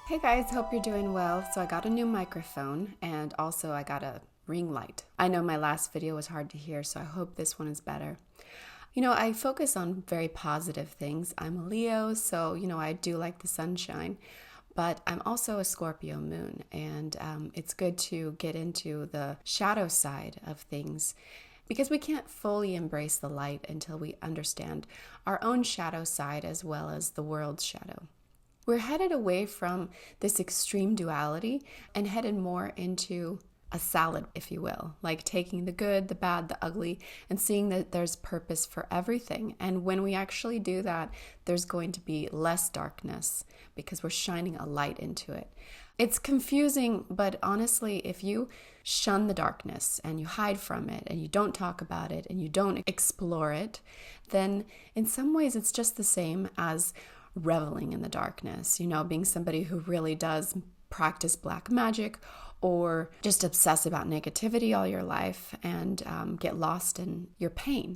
Hey guys, hope you're doing well. So I got a new microphone and also I got a ring light. I know my last video was hard to hear, so I hope this one is better. I focus on very positive things. I'm a Leo, so, I do like the sunshine, but I'm also a Scorpio moon, and it's good to get into the shadow side of things because we can't fully embrace the light until we understand our own shadow side as well as the world's shadow. We're headed away from this extreme duality and headed more into a salad, if you will, like taking the good, the bad, the ugly, and seeing that there's purpose for everything. And when we actually do that, there's going to be less darkness because we're shining a light into it. It's confusing, but honestly, if you shun the darkness and you hide from it and you don't talk about it and you don't explore it, then in some ways it's just the same as reveling in the darkness, being somebody who really does practice black magic or just obsess about negativity all your life and get lost in your pain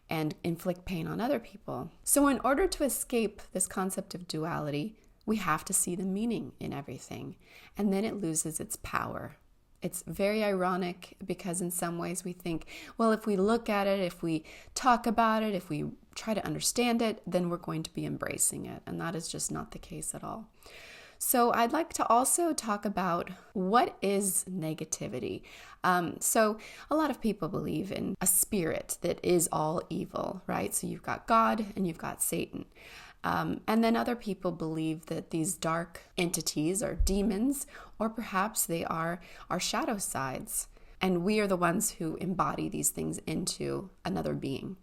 and inflict pain on other people. So in order to escape this concept of duality, we have to see the meaning in everything, and then it loses its power. It's very ironic because in some ways we think, well, if we look at it, if we talk about it, if we try to understand it, then we're going to be embracing it. And that is just not the case at all. So I'd like to also talk about what is negativity. So a lot of people believe in a spirit that is all evil, right? So you've got God and you've got Satan. And then other people believe that these dark entities are demons, or perhaps they are our shadow sides, and we are the ones who embody these things into another being.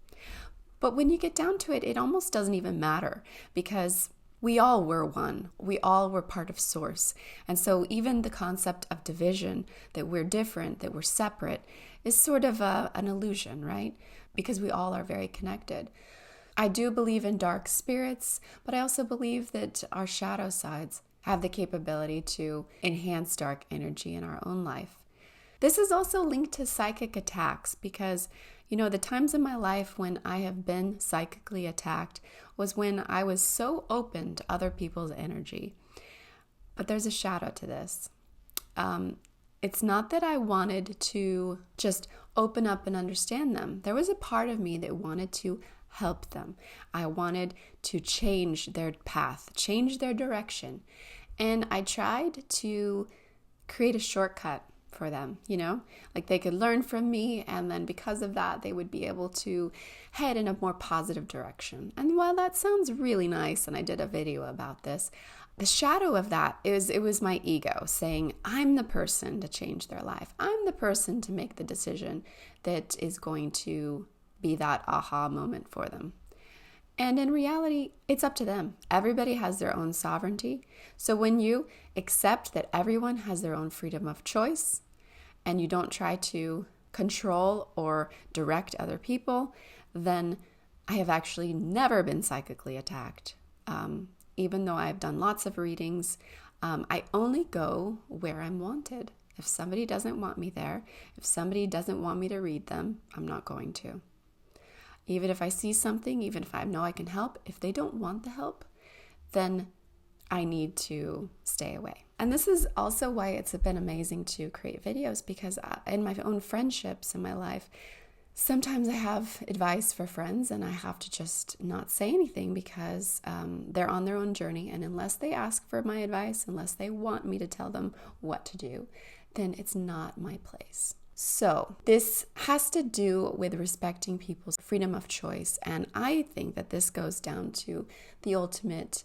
But when you get down to it, it almost doesn't even matter because we all were one. We all were part of Source. And so even the concept of division, that we're different, that we're separate, is sort of an illusion, right? Because we all are very connected. I do believe in dark spirits, but I also believe that our shadow sides have the capability to enhance dark energy in our own life. This is also linked to psychic attacks because, the times in my life when I have been psychically attacked was when I was so open to other people's energy. But there's a shadow to this. It's not that I wanted to just open up and understand them. There was a part of me that wanted to help them. I wanted to change their path, change their direction. And I tried to create a shortcut for them, like they could learn from me, and then because of that, they would be able to head in a more positive direction. And while that sounds really nice, and I did a video about this, the shadow of that is it was my ego saying, I'm the person to change their life. I'm the person to make the decision that is going to be that aha moment for them. And in reality, it's up to them. Everybody has their own sovereignty. So when you accept that everyone has their own freedom of choice and you don't try to control or direct other people, then I have actually never been psychically attacked. Even though I've done lots of readings, I only go where I'm wanted. If somebody doesn't want me there, if somebody doesn't want me to read them, I'm not going to. Even if I see something, even if I know I can help, if they don't want the help, then I need to stay away. And this is also why it's been amazing to create videos, because in my own friendships in my life, sometimes I have advice for friends and I have to just not say anything because they're on their own journey. And unless they ask for my advice, unless they want me to tell them what to do, then it's not my place. So this has to do with respecting people's freedom of choice. And I think that this goes down to the ultimate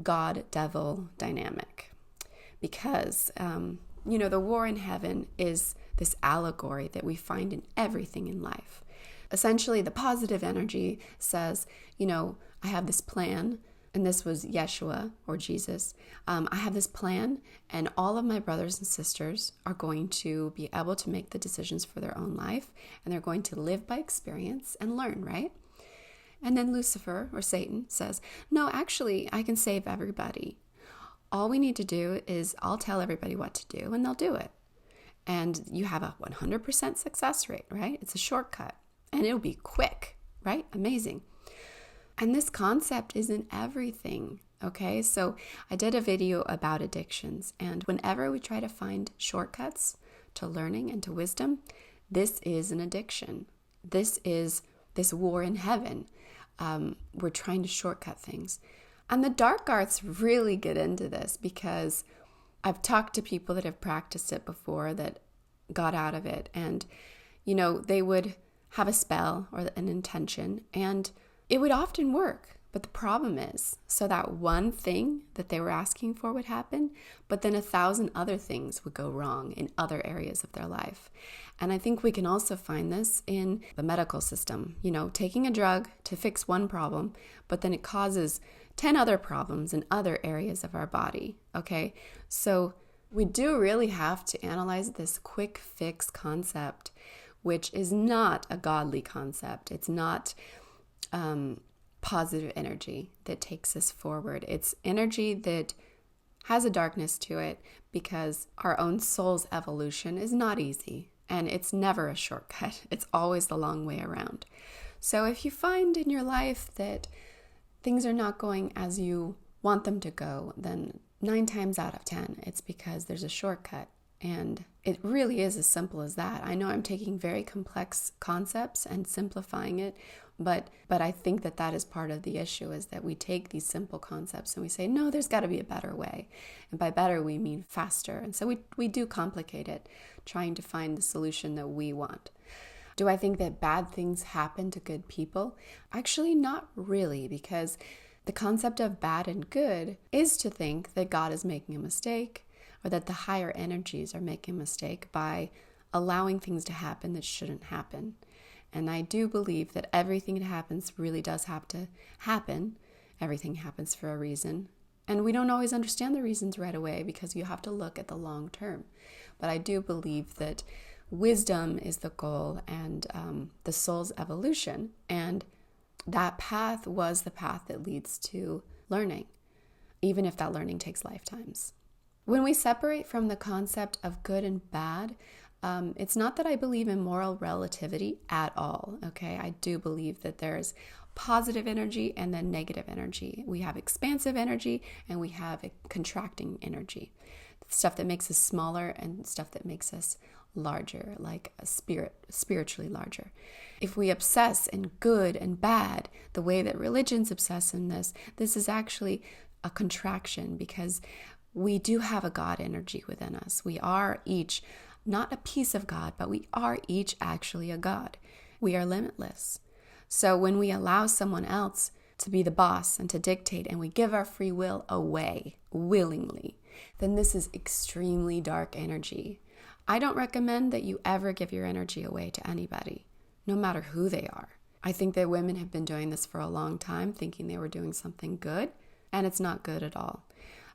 God-devil dynamic. Because, the war in heaven is this allegory that we find in everything in life. Essentially, the positive energy says, I have this plan. And this was Yeshua or Jesus. I have this plan, and all of my brothers and sisters are going to be able to make the decisions for their own life, and they're going to live by experience and learn, right? And then Lucifer or Satan says, no, actually, I can save everybody. All we need to do is I'll tell everybody what to do, and they'll do it. And you have a 100% success rate, right? It's a shortcut, and it'll be quick, right? Amazing. And this concept is in everything. Okay, so I did a video about addictions, and whenever we try to find shortcuts to learning and to wisdom, this is an addiction. This is this war in heaven. We're trying to shortcut things. And the dark arts really get into this because I've talked to people that have practiced it before that got out of it. And, they would have a spell or an intention, and it would often work. But the problem is, so that one thing that they were asking for would happen, but then 1,000 other things would go wrong in other areas of their life. And I think we can also find this in the medical system, taking a drug to fix one problem, but then it causes 10 other problems in other areas of our body, okay? So we do really have to analyze this quick fix concept, which is not a godly concept. It's not positive energy that takes us forward. It's energy that has a darkness to it because our own soul's evolution is not easy, and it's never a shortcut. It's always the long way around. So if you find in your life that things are not going as you want them to go, then 9 times out of 10, it's because there's a shortcut. And it really is as simple as that. I know I'm taking very complex concepts and simplifying it, but I think that is part of the issue, is that we take these simple concepts and we say, no, there's got to be a better way. And by better, we mean faster. And so we do complicate it, trying to find the solution that we want. Do I think that bad things happen to good people? Actually, not really, because the concept of bad and good is to think that God is making a mistake, or that the higher energies are making a mistake by allowing things to happen that shouldn't happen. And I do believe that everything that happens really does have to happen. Everything happens for a reason. And we don't always understand the reasons right away because you have to look at the long term. But I do believe that wisdom is the goal, and the soul's evolution. And that path was the path that leads to learning, even if that learning takes lifetimes. When we separate from the concept of good and bad, it's not that I believe in moral relativity at all, okay? I do believe that there's positive energy and then negative energy. We have expansive energy and we have a contracting energy. Stuff that makes us smaller and stuff that makes us larger, like a spiritually larger. If we obsess in good and bad, the way that religions obsess in this is actually a contraction, because we do have a God energy within us. We are each not a piece of God, but we are each actually a God. We are limitless. So when we allow someone else to be the boss and to dictate, and we give our free will away willingly, then this is extremely dark energy. I don't recommend that you ever give your energy away to anybody, no matter who they are. I think that women have been doing this for a long time, thinking they were doing something good, and it's not good at all.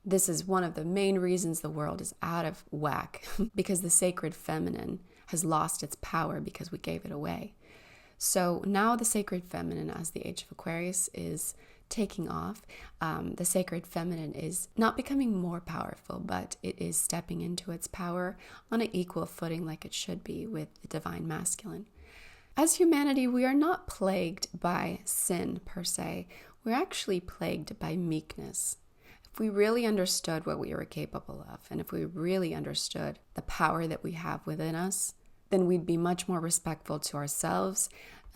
This is one of the main reasons the world is out of whack, because the sacred feminine has lost its power because we gave it away. So now the sacred feminine, as the age of Aquarius is taking off, the sacred feminine is not becoming more powerful, but it is stepping into its power on an equal footing like it should be with the divine masculine. As humanity, we are not plagued by sin per se. We're actually plagued by meekness. If we really understood what we were capable of, and if we really understood the power that we have within us, then we'd be much more respectful to ourselves,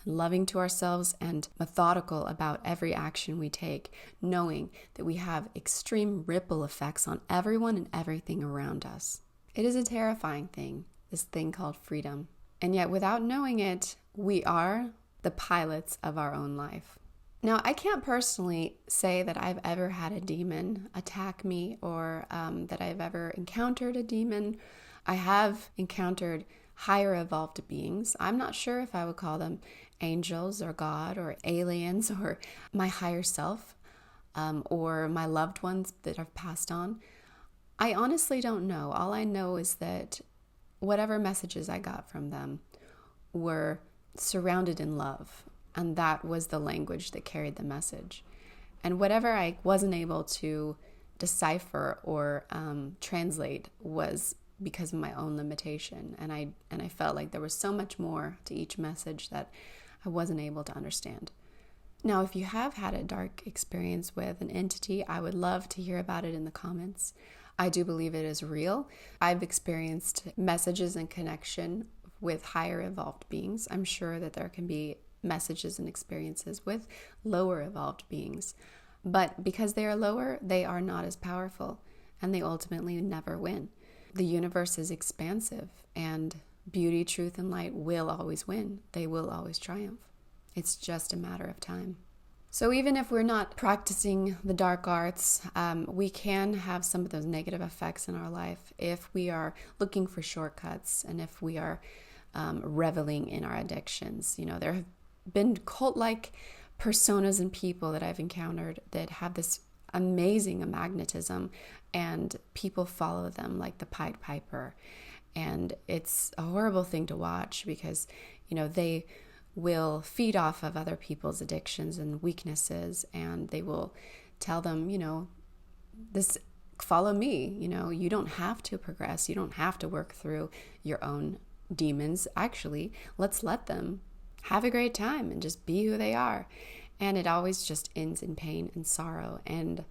and loving to ourselves, and methodical about every action we take, knowing that we have extreme ripple effects on everyone and everything around us. It is a terrifying thing, this thing called freedom. And yet, without knowing it, we are the pilots of our own life. Now, I can't personally say that I've ever had a demon attack me, or that I've ever encountered a demon. I have encountered higher evolved beings. I'm not sure if I would call them angels or God or aliens or my higher self, or my loved ones that have passed on. I honestly don't know. All I know is that whatever messages I got from them were surrounded in love. And that was the language that carried the message. And whatever I wasn't able to decipher or translate was because of my own limitation. And I felt like there was so much more to each message that I wasn't able to understand. Now, if you have had a dark experience with an entity, I would love to hear about it in the comments. I do believe it is real. I've experienced messages and connection with higher evolved beings. I'm sure that there can be messages and experiences with lower evolved beings. But because they are lower, they are not as powerful, and they ultimately never win. The universe is expansive, and beauty, truth, and light will always win. They will always triumph. It's just a matter of time. So even if we're not practicing the dark arts, we can have some of those negative effects in our life if we are looking for shortcuts and if we are reveling in our addictions. You know, there have been cult-like personas and people that I've encountered that have this amazing magnetism, and people follow them like the Pied Piper. And it's a horrible thing to watch because, you know, they will feed off of other people's addictions and weaknesses, and they will tell them, you know, this, follow me, you know, you don't have to progress, you don't have to work through your own demons. Actually, let's let them have a great time and just be who they are. And it always just ends in pain and sorrow, and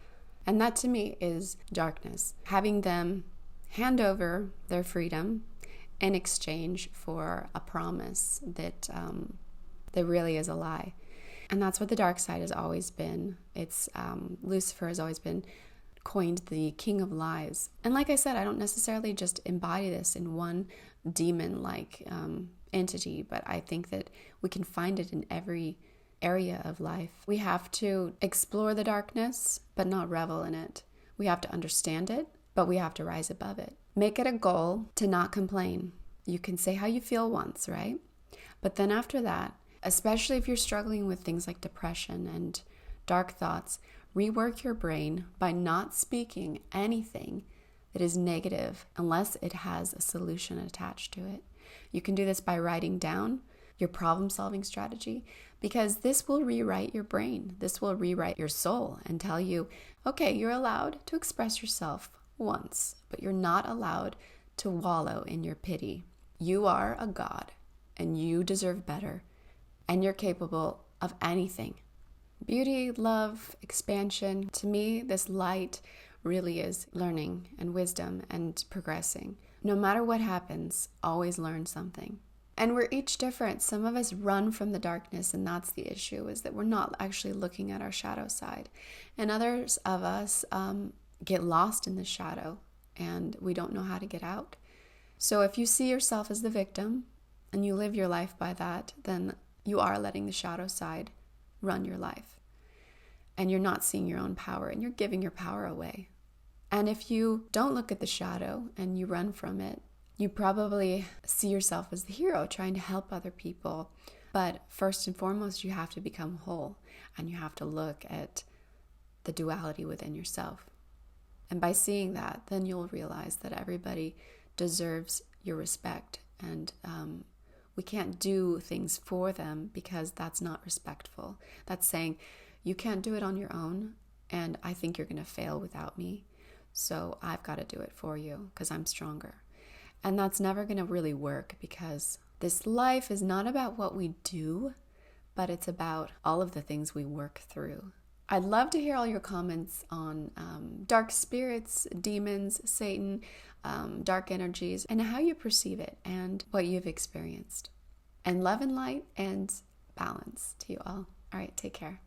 that to me is darkness. Having them hand over their freedom in exchange for a promise that that really is a lie. And that's what the dark side has always been. It's Lucifer has always been coined the king of lies. And like I said, I don't necessarily just embody this in one demon-like entity, but I think that we can find it in every area of life. We have to explore the darkness, but not revel in it. We have to understand it, but we have to rise above it. Make it a goal to not complain. You can say how you feel once, right? But then after that, especially if you're struggling with things like depression and dark thoughts, rework your brain by not speaking anything that is negative unless it has a solution attached to it. You can do this by writing down your problem-solving strategy, because this will rewrite your brain. This will rewrite your soul and tell you, okay, you're allowed to express yourself once, but you're not allowed to wallow in your pity. You are a god, and you deserve better, and you're capable of anything. Beauty, love, expansion. To me, this light really is learning and wisdom and progressing. No matter what happens, always learn something. And we're each different. Some of us run from the darkness, and that's the issue, is that we're not actually looking at our shadow side. And others of us get lost in the shadow, and we don't know how to get out. So if you see yourself as the victim, and you live your life by that, then you are letting the shadow side run your life. And you're not seeing your own power, and you're giving your power away. And if you don't look at the shadow and you run from it, you probably see yourself as the hero trying to help other people. But first and foremost, you have to become whole, and you have to look at the duality within yourself. And by seeing that, then you'll realize that everybody deserves your respect, and we can't do things for them because that's not respectful. That's saying, you can't do it on your own, and I think you're going to fail without me, so I've got to do it for you because I'm stronger. And that's never going to really work, because this life is not about what we do, but it's about all of the things we work through. I'd love to hear all your comments on dark spirits, demons, Satan, dark energies, and how you perceive it and what you've experienced. And love and light and balance to you all. All right, take care.